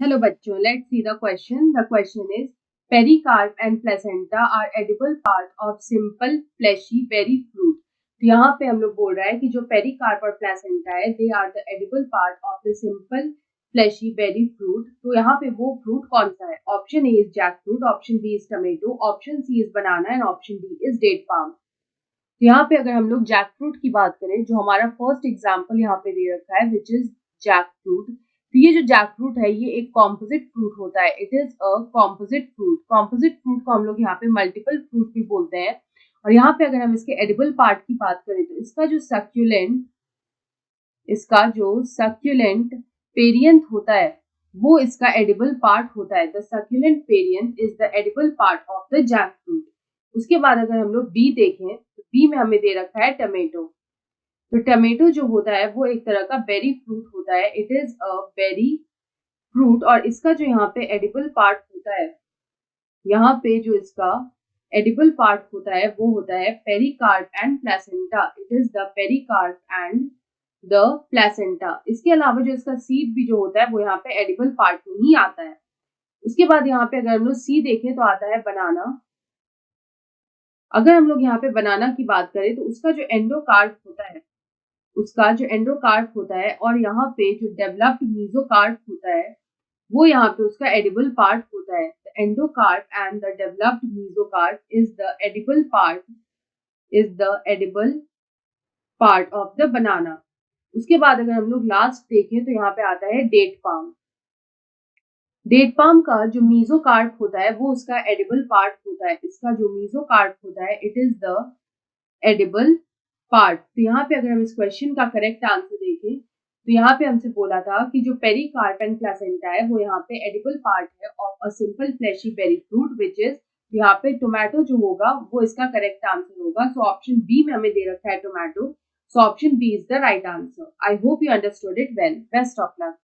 Hello बच्चों, let's see the question. The question is pericarp and placenta are edible part of simple fleshy berry fruit. तो यहाँ पे हम लोग बोल रहा है कि जो पेरिकार्प और प्लेसेंटा है they are the edible part of the simple fleshy berry fruit. तो यहाँ पे वो फ्रूट कौन सा है? Option A is jackfruit, option B is tomato, option C is banana and option D is date palm. तो यहाँ पे अगर हम लोग जैक फ्रूट की बात करें, जो हमारा फर्स्ट एग्जाम्पल यहाँ पे दे रखा है विच इज जैक फ्रूट. तो ये जो जैक फ्रूट है ये एक कॉम्पोजिट फ्रूट होता है. It is a composite fruit. Composite fruit को हम लोग यहाँ पे मल्टीपल फ्रूट भी बोलते हैं. और यहाँ पे अगर हम इसके एडिबल पार्ट की बात करें तो इसका जो सक्यूलेंट पेरियंथ होता है वो इसका एडिबल पार्ट होता है. The succulent perianth is the edible part of the jackfruit. उसके बाद अगर हम लोग बी देखें तो बी में हमें दे रखा है टमेटो. तो टमेटो जो होता है वो एक तरह का बेरी फ्रूट होता है. It is a berry fruit और इसका जो यहाँ पे एडिबल पार्ट होता है, यहाँ पे जो इसका एडिबल पार्ट होता है वो होता है pericarp and placenta. It is the pericarp and the placenta. इसके अलावा जो इसका सीड भी जो होता है वो यहाँ पे एडिबल पार्ट में ही आता है. उसके बाद यहाँ पे अगर हम लोग सी देखें तो आता है बनाना. अगर हम लोग यहाँ पे बनाना की बात करें तो उसका जो एंडोकार्प होता है और यहाँ पे जो डेवलप्ड मीजोकार्प होता है वो यहाँ पे उसका एडिबल पार्ट होता है. Endocarp and the developed mesocarp is the edible part of the banana. उसके बाद अगर हम लोग लास्ट देखें तो यहाँ पे आता है डेट पाम. डेट पाम का जो मीजोकार्प होता है वो उसका एडिबल पार्ट होता है. इसका जो मीजोकार्प होता है it is the edible part. तो यहाँ पे अगर हम इस क्वेश्चन का करेक्ट आंसर देखें तो यहाँ पे हमसे बोला था कि जो पेरिकार्प एंड प्लेसेंटा है वो यहाँ पे एडिबल पार्ट है of a simple fleshy berry fruit which is, यहाँ पे टोमेटो जो होगा वो इसका करेक्ट आंसर होगा. सो ऑप्शन बी में हमें दे रखा है tomato. So option B is the right answer. I hope you understood it well. Best of luck.